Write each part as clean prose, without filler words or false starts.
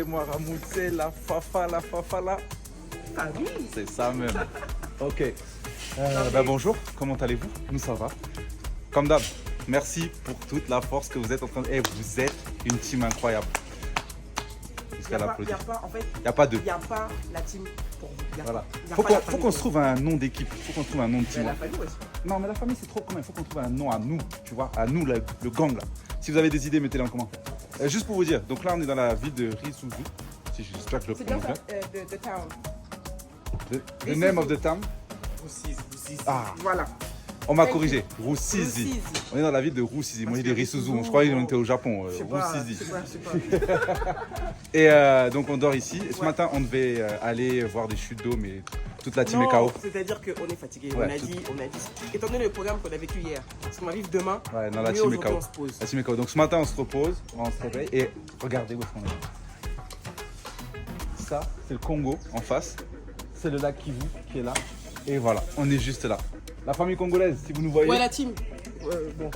Moussé, la fafa là. Ah oui. C'est ça même. Ok. Bonjour, comment allez-vous? Nous ça va. Comme d'hab, merci pour toute la force que vous êtes en train de... vous êtes une team incroyable. Il n'y a pas deux. Il n'y a pas la team pour vous. Voilà. Faut qu'on se trouve un nom d'équipe. Faut qu'on se trouve un nom de team. La famille aussi. Non, mais la famille c'est trop quand même. Faut qu'on trouve un nom à nous, tu vois, à nous le gang là. Si vous avez des idées, mettez-les en commentaire. Juste pour vous dire, donc là on est dans la ville de Risuzu. Si j'espère que je le prononce bien. The town. The name of the town. Roussisi. Ah. Voilà. On m'a corrigé. Roussisi. On est dans la ville de Roussisi. Moi j'ai dit Risuzu. Je croyais qu'on était au Japon. Roussisi. Et donc on dort ici. Ce matin on devait aller voir des chutes d'eau, mais toute la team est KO. C'est-à-dire qu'on est fatigué. Ouais, on a dit. Étant donné le programme qu'on a vécu hier, parce qu'on va vivre demain. Ouais, non, la team est KO. On se pose. La team est KO. Donc ce matin on se repose, on se réveille et regardez où est-ce qu'on est. Ça, c'est le Congo en face. C'est le lac Kivu qui est là. Et voilà, on est juste là. La famille congolaise, si vous nous voyez. Ouais, la team.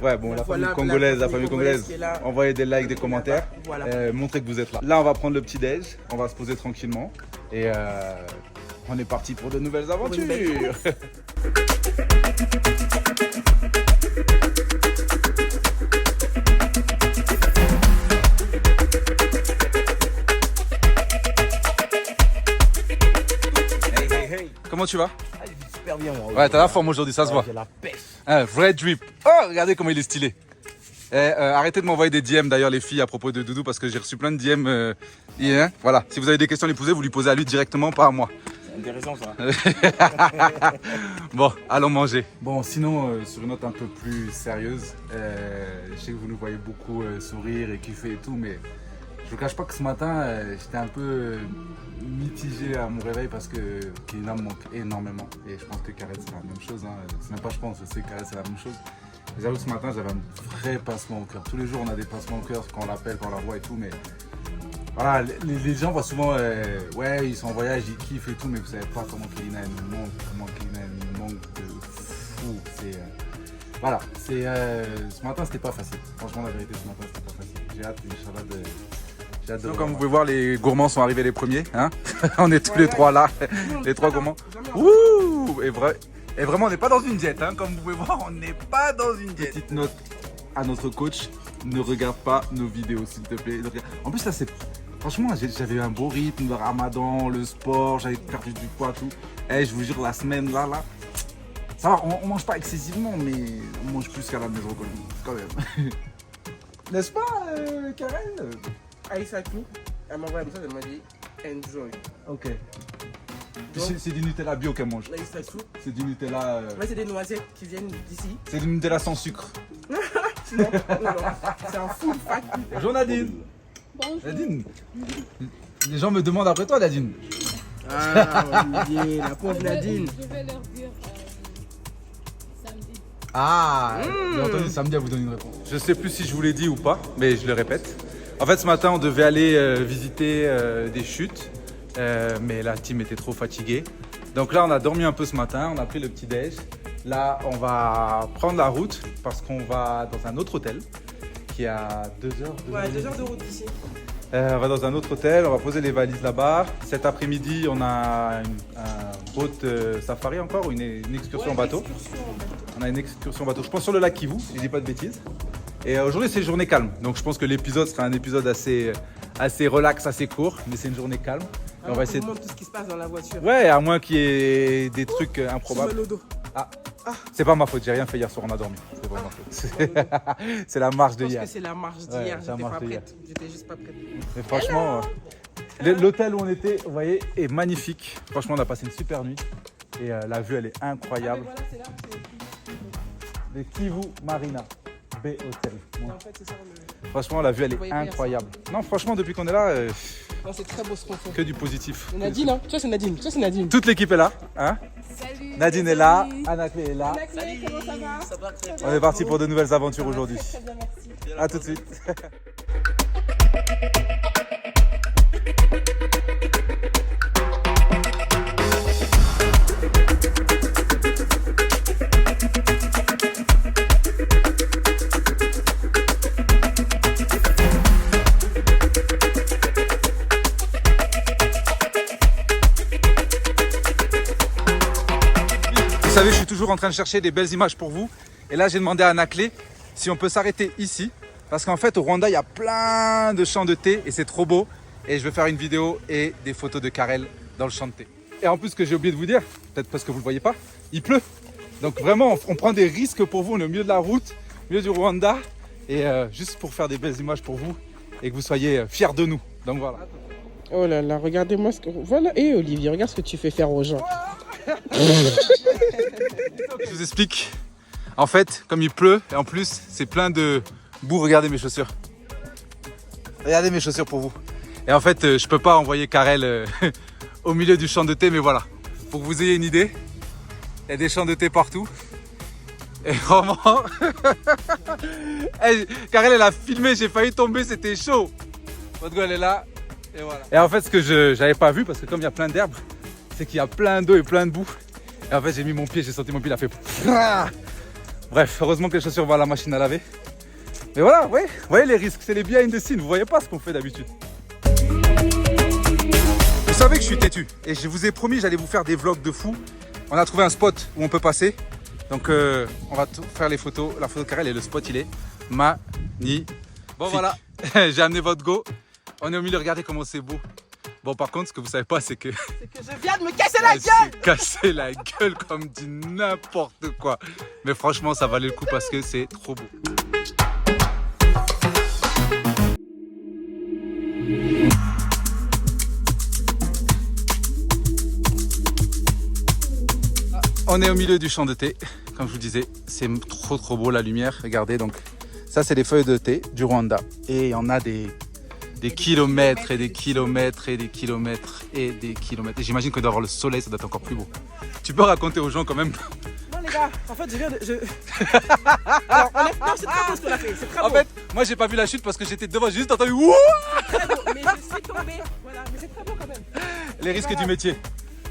La famille congolaise. Envoyez des likes, des commentaires. Voilà. Montrez que vous êtes là. Là, on va prendre le petit déj. On va se poser tranquillement. Et on est parti pour de nouvelles aventures. Comment tu vas? Super bien, moi. Ouais, t'as la forme aujourd'hui, ça se voit. J'ai la pêche. Un vrai drip. Oh, regardez comment il est stylé. Arrêtez de m'envoyer des DM d'ailleurs les filles à propos de Doudou parce que j'ai reçu plein de DM hier. Voilà, si vous avez des questions à lui poser, vous lui posez à lui directement, pas à moi. C'est intéressant ça. Bon, allons manger. Bon, sinon, sur une note un peu plus sérieuse, je sais que vous nous voyez beaucoup sourire et kiffer et tout, mais je ne vous cache pas que ce matin, j'étais un peu mitigé à mon réveil parce que Kina me manque énormément. Et je pense que Karen, c'est la même chose. Hein. C'est même pas je pense, je sais que Karen, c'est la même chose. J'avoue, ce matin, j'avais un vrai passement au cœur. Tous les jours, on a des passements au cœur quand on l'appelle, quand on la voit et tout. Mais voilà, les gens voient souvent, ouais, ils sont en voyage, ils kiffent et tout, mais vous savez pas comment Kina me manque, de fou. Voilà, ce matin, c'était pas facile. Franchement, la vérité, ce matin, c'était pas facile. J'ai hâte, Inch'Allah, donc, comme vous pouvez voir, les gourmands sont arrivés les premiers. Hein. On est tous les trois là, les trois gourmands. Ouh, et vraiment, on n'est pas dans une diète. Hein. Comme vous pouvez voir, on n'est pas dans une diète. Petite note à notre coach, ne regarde pas nos vidéos, s'il te plaît. En plus, là, franchement, j'avais un beau rythme, le ramadan, le sport, j'avais perdu du poids, tout. Et je vous jure, la semaine là, ça va, on mange pas excessivement, mais on mange plus qu'à la maison quand même. N'est-ce pas, Karen? Aïssatou, elle m'a envoyé un message, elle m'a dit enjoy. Ok. C'est du Nutella bio qu'elle mange. Aïssatou. C'est du Nutella. Ouais, c'est des noisettes qui viennent d'ici. C'est du Nutella sans sucre. non, c'est un full fat. Bonjour Nadine. Bonjour. Nadine. Les gens me demandent après toi, Nadine. Ah, Olivier, la pauvre Nadine. Je vais leur dire samedi. Ah, j'ai entendu samedi à vous donner une réponse. Je sais plus si je vous l'ai dit ou pas, mais je le répète. En fait, ce matin, on devait aller visiter des chutes, mais la team était trop fatiguée. Donc là, on a dormi un peu ce matin, on a pris le petit déj. Là, on va prendre la route parce qu'on va dans un autre hôtel qui est à 2 heures. Ouais, 2 heures de route d'ici. On va dans un autre hôtel, on va poser les valises là-bas. Cet après-midi, on a un boat safari encore, ou une excursion en bateau. On a une excursion en bateau, je pense sur le lac Kivu, si je dis pas de bêtises. Et aujourd'hui, c'est une journée calme. Donc je pense que l'épisode sera un épisode assez relax, assez court, mais c'est une journée calme. Et on va essayer de montrer tout ce qui se passe dans la voiture. Ouais, à moins qu'il y ait des trucs improbables. Mal au dos. C'est pas ma faute, j'ai rien fait hier soir, on a dormi. C'est pas ma faute. C'est la marche de hier. Je pense que c'est la marche d'hier, Ouais, j'étais pas prête. J'étais juste pas prête. Mais franchement, l'hôtel où on était, vous voyez, est magnifique. Franchement, on a passé une super nuit. Et la vue, elle est incroyable. Voilà, c'est là où c'est. Le Kivu Marina Bay Hotel. En fait, c'est ça. Franchement, la vue, elle est incroyable. Non, franchement, depuis qu'on est là, Non, c'est très beau ce qu'on fait. que du positif. C'est Nadine, hein. Tu vois, c'est Nadine. Tu vois, c'est Nadine. Toute l'équipe est là. Hein. Salut. Nadine est là, Anaclé est là. Salut, comment ça va? Ça va très bien. On est parti pour de nouvelles aventures aujourd'hui. Très bien, merci. A tout de suite. Vous savez, je suis toujours en train de chercher des belles images pour vous. Et là, j'ai demandé à Anaclé si on peut s'arrêter ici. Parce qu'en fait, au Rwanda, il y a plein de champs de thé et c'est trop beau. Et je vais faire une vidéo et des photos de Karel dans le champ de thé. Et en plus, ce que j'ai oublié de vous dire, peut-être parce que vous ne le voyez pas, il pleut. Donc vraiment, on prend des risques pour vous. On est au milieu de la route, au milieu du Rwanda. Et juste pour faire des belles images pour vous et que vous soyez fiers de nous. Donc voilà. Oh là là, regardez-moi ce que... Voilà, et Olivier, regarde ce que tu fais faire aux gens. Je vous explique. En fait, comme il pleut, et en plus, c'est plein de boue. Regardez mes chaussures. Regardez mes chaussures pour vous. Et en fait, je peux pas envoyer Karel au milieu du champ de thé, mais voilà. Pour que vous ayez une idée, il y a des champs de thé partout. Et vraiment, Karel, elle a filmé, j'ai failli tomber, c'était chaud. Votre gueule est là, et voilà. Et en fait, ce que je n'avais pas vu, parce que comme il y a plein d'herbes, c'est qu'il y a plein d'eau et plein de boue. Et en fait, j'ai mis mon pied, j'ai senti mon pied, il a fait... Bref, heureusement que les chaussures vont à la machine à laver. Mais voilà, ouais, vous voyez les risques, c'est les behind the scenes, vous voyez pas ce qu'on fait d'habitude. Vous savez que je suis têtu, et je vous ai promis, j'allais vous faire des vlogs de fou. On a trouvé un spot où on peut passer. Donc on va faire les photos, la photo de Karel et le spot il est magnifique. Bon voilà, j'ai amené votre go. On est au milieu, regardez comment c'est beau. Bon par contre ce que vous savez pas c'est que... C'est que je viens de me casser la gueule. Casser la gueule comme dit n'importe quoi. Mais franchement ça valait le coup parce que c'est trop beau. On est au milieu du champ de thé, comme je vous disais, c'est trop beau la lumière, regardez donc, ça c'est les feuilles de thé du Rwanda et il y en a des kilomètres et des kilomètres et des kilomètres et des kilomètres et j'imagine que d'avoir le soleil ça doit être encore plus beau. Tu peux raconter aux gens quand même? Non les gars, en fait je viens de... Alors, honnêtement c'est très beau ce qu'on a fait, c'est très beau. En fait, moi j'ai pas vu la chute parce que j'étais devant, j'ai juste entendu wouh. Très beau, mais je suis tombé, voilà, mais c'est très beau quand même. Les risques du métier.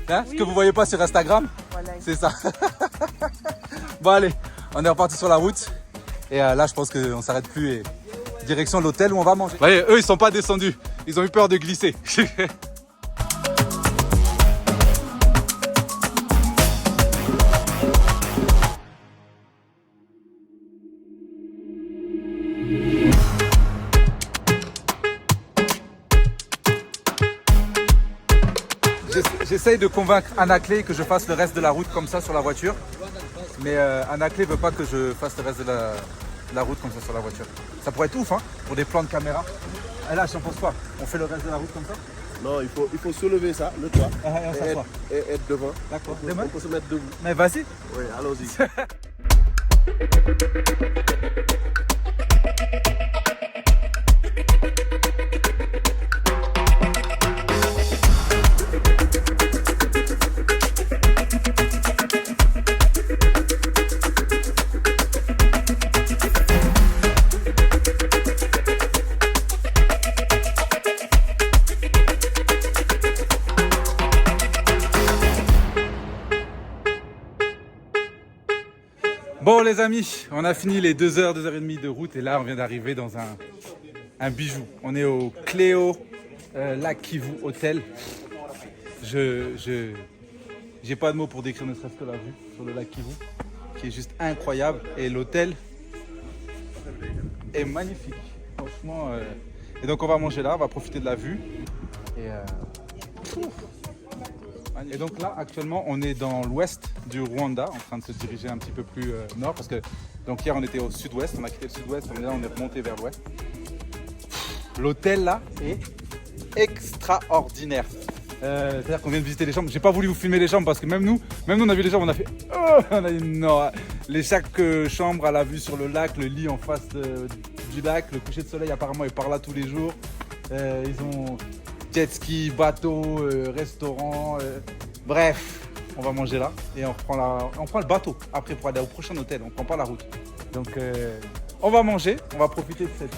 Hein, oui. Ce que vous voyez pas sur Instagram, voilà. C'est ça. Bon allez, on est reparti sur la route. Et là je pense qu'on s'arrête plus et direction l'hôtel où on va manger. Vous voyez, eux ils sont pas descendus, ils ont eu peur de glisser. J'essaye de convaincre Anaclé que je fasse le reste de la route comme ça sur la voiture. Mais Anaclé veut pas que je fasse le reste de la route comme ça sur la voiture. Ça pourrait être ouf hein, pour des plans de caméra. Et là, je n'en pense pas. On fait le reste de la route comme ça? Non, il faut soulever ça, le toit, et être devant. D'accord. On peut se mettre debout. Mais vas-y. Oui, allons-y. Bon les amis, on a fini les 2h30 de route et là on vient d'arriver dans un bijou. On est au Cléo Lac Kivu Hotel. J'ai pas de mots pour décrire ne serait-ce que la vue sur le lac Kivu, qui est juste incroyable. Et l'hôtel est magnifique, franchement. Et donc on va manger là, on va profiter de la vue. Et donc là, actuellement, on est dans l'ouest du Rwanda, en train de se diriger un petit peu plus nord, parce que donc hier on était au sud-ouest, on a quitté le sud-ouest, et là on est remonté vers l'ouest. L'hôtel là est extraordinaire. C'est-à-dire qu'on vient de visiter les chambres. J'ai pas voulu vous filmer les chambres parce que même nous on a vu les chambres, on a fait on a dit non. Chaque chambre a la vue sur le lac, le lit en face du lac, le coucher de soleil apparemment est par là tous les jours. Ils ont jet ski, bateau, restaurant, bref, on va manger là et on prend le bateau après pour aller au prochain hôtel, on prend pas la route. Donc on va manger, on va profiter de cette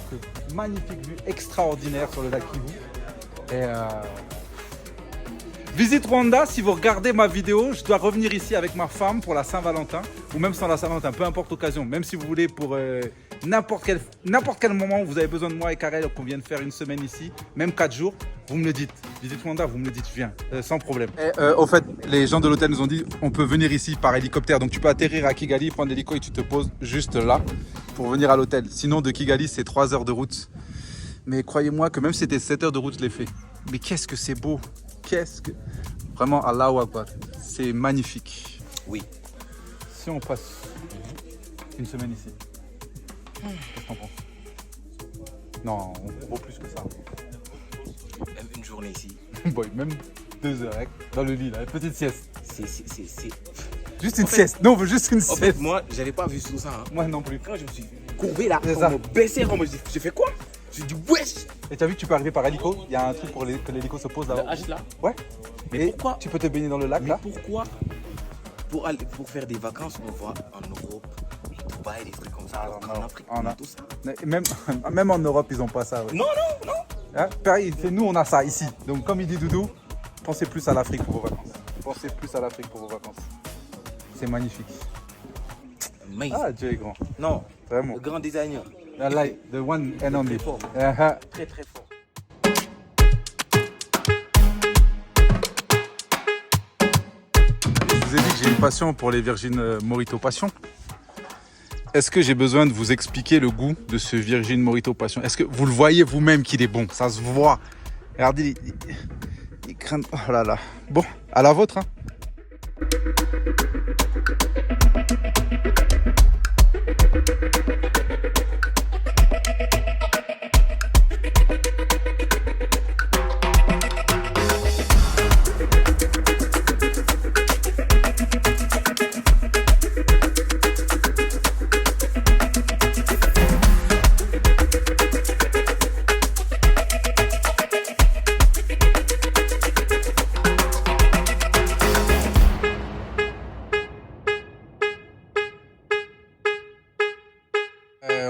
magnifique vue extraordinaire sur le lac Kivu. Et Visite Rwanda, si vous regardez ma vidéo, je dois revenir ici avec ma femme pour la Saint-Valentin, ou même sans la Saint-Valentin, peu importe l'occasion, même si vous voulez pour n'importe quel moment où vous avez besoin de moi et Karel, qu'on vienne faire une semaine ici, même 4 jours, vous me le dites. Visite Rwanda, vous me le dites, je viens, sans problème. Et, au fait, les gens de l'hôtel nous ont dit, on peut venir ici par hélicoptère, donc tu peux atterrir à Kigali, prendre l'hélico et tu te poses juste là pour venir à l'hôtel. Sinon, de Kigali, c'est 3 heures de route. Mais croyez-moi que même si c'était 7 heures de route, je l'ai fait. Mais qu'est-ce que c'est beau! Qu'est-ce que... Vraiment, Allahu Akbar, c'est magnifique. Oui. Si on passe une semaine ici, qu'est-ce que t'en penses? Non, on vaut plus que ça. Même une journée ici. Boy, même 2 heures, hein, dans le lit, là, une petite sieste. C'est... Juste une sieste. Non, on veut juste une En sieste. fait, moi, j'avais pas vu tout ça. Hein. Moi non plus. Quand je me suis courbé là, C'est quand ça. on me baissait, quand j'ai fait quoi? J'ai dit wesh! Et t'as vu que tu peux arriver par hélico? Il y a un truc pour que l'hélico se pose Le là-haut. H là? Ouais. Mais Et pourquoi? tu peux te baigner dans le lac Mais là. pourquoi? Pour faire des vacances, on voit en Europe, Dubaï, des trucs comme ça. Alors qu'en Afrique, on a tout ça. Même en Europe, ils ont pas ça. Ouais. Non, non, non! Hein, Paris, nous on a ça ici. Donc comme il dit Doudou, pensez plus à l'Afrique pour vos vacances. Pensez plus à l'Afrique pour vos vacances. C'est magnifique. Mais Ah, Dieu est grand. non, Vraiment. le grand designer. I like the one and only. Très fort. Très très fort. Je vous ai dit que j'ai une passion pour les Virgin Morito Passion. Est-ce que j'ai besoin de vous expliquer le goût de ce Virgin Morito Passion? Est-ce que vous le voyez vous-même qu'il est bon? Ça se voit. Regardez les crânes. Oh là là. Bon, à la vôtre. Hein.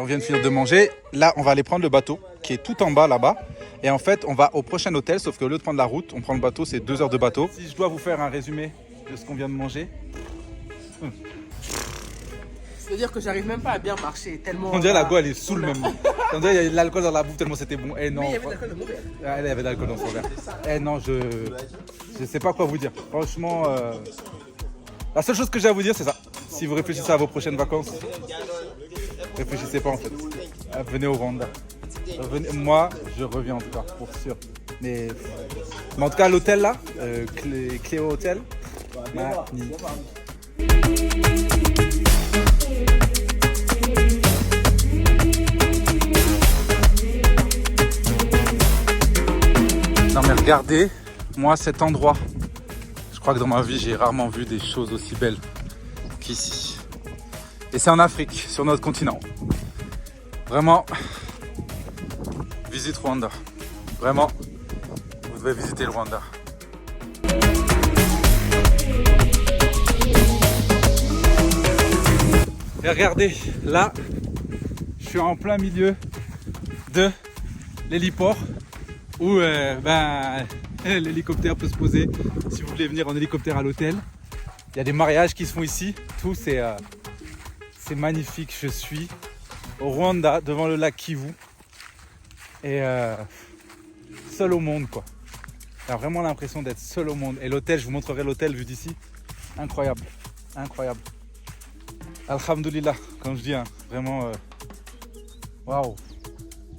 On vient de finir de manger. Là, on va aller prendre le bateau qui est tout en bas là-bas. Et en fait, on va au prochain hôtel, sauf qu'au lieu de prendre la route, on prend le bateau, c'est 2 heures de bateau. Si je dois vous faire un résumé de ce qu'on vient de manger, C'est-à-dire que j'arrive même pas à bien marcher tellement. on dirait la go, elle est saoule même. On dirait qu'il y a de l'alcool dans la bouffe tellement c'était bon. Eh non, Mais il y avait de l'alcool dans mon verre. Ah, elle avait de l'alcool dans son verre. Eh non, je sais pas quoi vous dire. Franchement, la seule chose que j'ai à vous dire, c'est ça. Si vous réfléchissez à vos prochaines vacances, réfléchissez pas en fait. Venez au Rwanda. Moi, je reviens en tout cas, pour sûr. Mais en tout cas, l'hôtel là, Cléo Hôtel, magnifique. Non mais regardez, moi cet endroit, je crois que dans ma vie j'ai rarement vu des choses aussi belles qu'ici. Et c'est en Afrique, sur notre continent. Vraiment, visite Rwanda. Vraiment, vous devez visiter le Rwanda. Et regardez, là, je suis en plein milieu de l'héliport où l'hélicoptère peut se poser si vous voulez venir en hélicoptère à l'hôtel. Il y a des mariages qui se font ici, tout c'est magnifique. Je suis au Rwanda devant le lac Kivu et seul au monde quoi. J'ai vraiment l'impression d'être seul au monde. Et l'hôtel, je vous montrerai l'hôtel vu d'ici, incroyable, incroyable. Alhamdoulilah, comme je dis, hein, vraiment, waouh,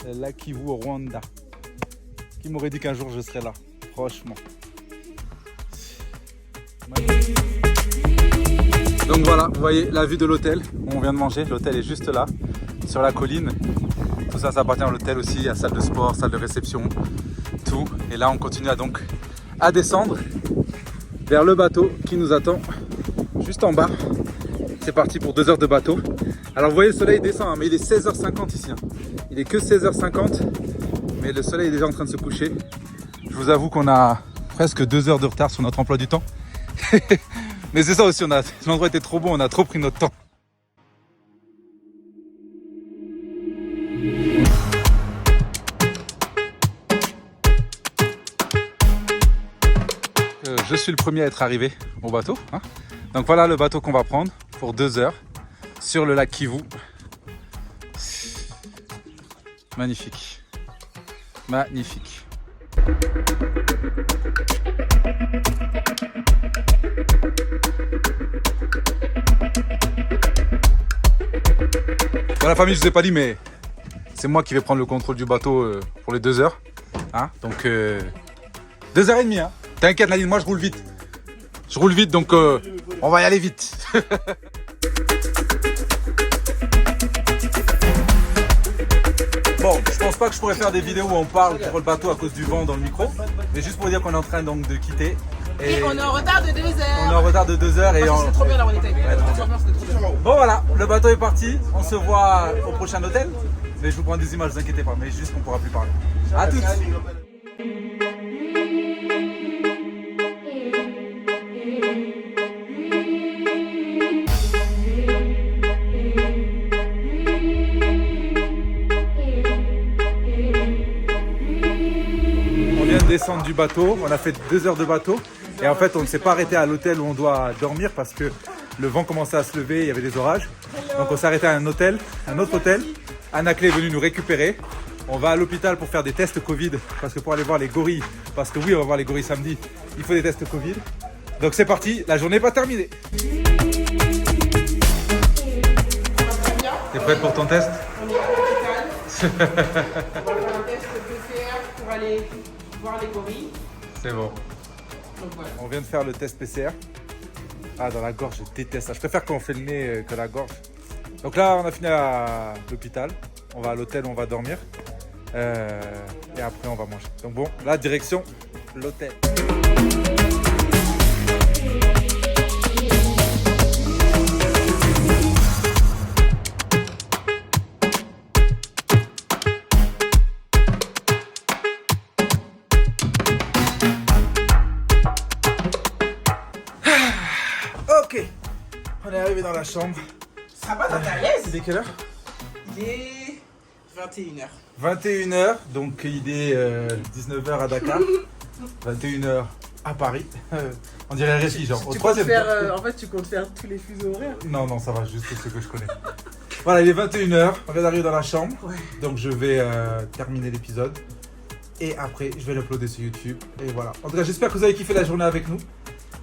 le lac Kivu au Rwanda. Qui m'aurait dit qu'un jour je serais là, franchement. Donc voilà, vous voyez la vue de l'hôtel où on vient de manger. L'hôtel est juste là, sur la colline. Tout ça, ça appartient à l'hôtel aussi. Il y a salle de sport, salle de réception, tout. Et là, on continue à descendre vers le bateau qui nous attend juste en bas. C'est parti pour 2 heures de bateau. Alors vous voyez, le soleil descend, hein, mais il est 16h50 ici. Hein. Il est que 16h50, mais le soleil est déjà en train de se coucher. Je vous avoue qu'on a presque 2 heures de retard sur notre emploi du temps. Mais c'est ça aussi, l'endroit était trop bon, on a trop pris notre temps. je suis le premier à être arrivé au bateau. Hein. Donc voilà le bateau qu'on va prendre pour 2 heures sur le lac Kivu. Magnifique. Magnifique. Bon, la famille, je vous ai pas dit, mais c'est moi qui vais prendre le contrôle du bateau pour les 2 heures. Hein. Donc 2h30. Hein. T'inquiète Nadine, moi je roule vite. Je roule vite, donc on va y aller vite. Bon, je pense pas que je pourrais faire des vidéos où on parle pour le bateau à cause du vent dans le micro. Mais juste pour dire qu'on est en train donc de quitter. Et on est en retard de 2 heures. On est en retard de 2 heures. Et C'était trop bien là où on était. Franchement, c'était trop bien. Bon voilà, le bateau est parti. On se voit au prochain hôtel. Mais je vous prends des images, ne vous inquiétez pas. Mais juste qu'on pourra plus parler. À toutes. Descendre du bateau, on a fait 2 heures de bateau et en fait on ne s'est pas arrêté à l'hôtel où on doit dormir parce que le vent commençait à se lever, il y avait des orages, donc on s'est arrêté à un autre hôtel. Anna-Clé est venue nous récupérer, on va à l'hôpital pour faire des tests Covid parce que pour aller voir les gorilles, parce que oui on va voir les gorilles samedi, il faut des tests Covid. Donc c'est parti, la journée n'est pas terminée. T'es prête pour ton test? On est à l'hôpital. On va faire un test PCR pour aller voir les gorilles. C'est bon. Donc, voilà. On vient de faire le test PCR. Ah, dans la gorge, je déteste ça. Je préfère quand on fait le nez que la gorge. Donc là, on a fini à l'hôpital. On va à l'hôtel où on va dormir. Et après, on va manger. Donc bon, là, direction l'hôtel. Ok, on est arrivé dans la chambre. Ça va, t'es à l'aise? Il est quelle heure? Il est 21h. 21h, donc il est 19h à Dakar. 21h à Paris. On dirait récit, genre. Au troisième. En fait, tu comptes faire tous les fuseaux horaires. Non, non, ça va, juste ce que je connais. Voilà, il est 21h, on vient d'arriver dans la chambre. Ouais. Donc je vais terminer l'épisode. Et après, je vais l'uploader sur YouTube. Et voilà. En tout cas, j'espère que vous avez kiffé la journée avec nous.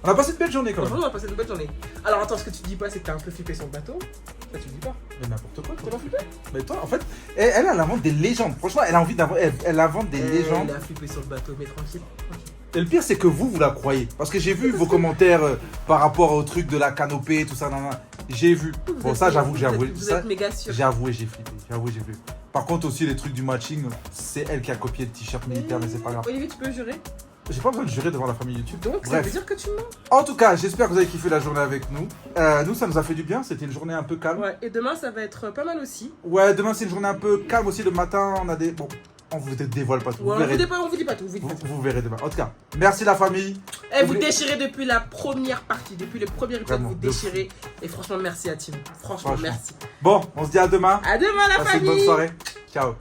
On a passé une belle journée quand même. Franchement, on a passé une bonne journée. Alors attends, ce que tu dis pas, c'est que t'as un peu flippé sur le bateau. Ça, tu le dis pas. Mais n'importe quoi, T'as pas flippé? Mais toi, en fait, elle invente des légendes. Franchement, elle a envie d'avoir. Elle invente des légendes. Il a flippé sur le bateau, mais tranquille. Et le pire, c'est que vous la croyez. Parce que j'ai vu vos commentaires par rapport au truc de la canopée, tout ça. Nan, nan. J'ai vu. Bon, ça, j'avoue, j'ai avoué. Vous êtes méga sûr. J'ai avoué, j'ai flippé. J'ai avoué, j'ai flippé. Par contre, aussi, les trucs du matching, c'est elle qui a copié le t-shirt militaire, mais c'est pas grave. Olivier, tu peux jurer? J'ai pas besoin de jurer devant la famille YouTube. Donc, ça bref. veut dire que tu mens. En tout cas, j'espère que vous avez kiffé la journée avec nous. Nous, ça nous a fait du bien. C'était une journée un peu calme. Ouais, et demain, ça va être pas mal aussi. Ouais, demain, c'est une journée un peu calme aussi. Le matin, on a des. Bon, on vous dévoile pas tout. Ouais, Vous verrez. on vous dit pas tout. Vous verrez demain. En tout cas, merci la famille. Et vous déchirez depuis la première partie, depuis le premier épisode, Vraiment, vous de déchirez. Et franchement, merci à Tim. Franchement, merci. Bon, on se dit à demain. À demain, la Passez une famille. bonne soirée. Ciao.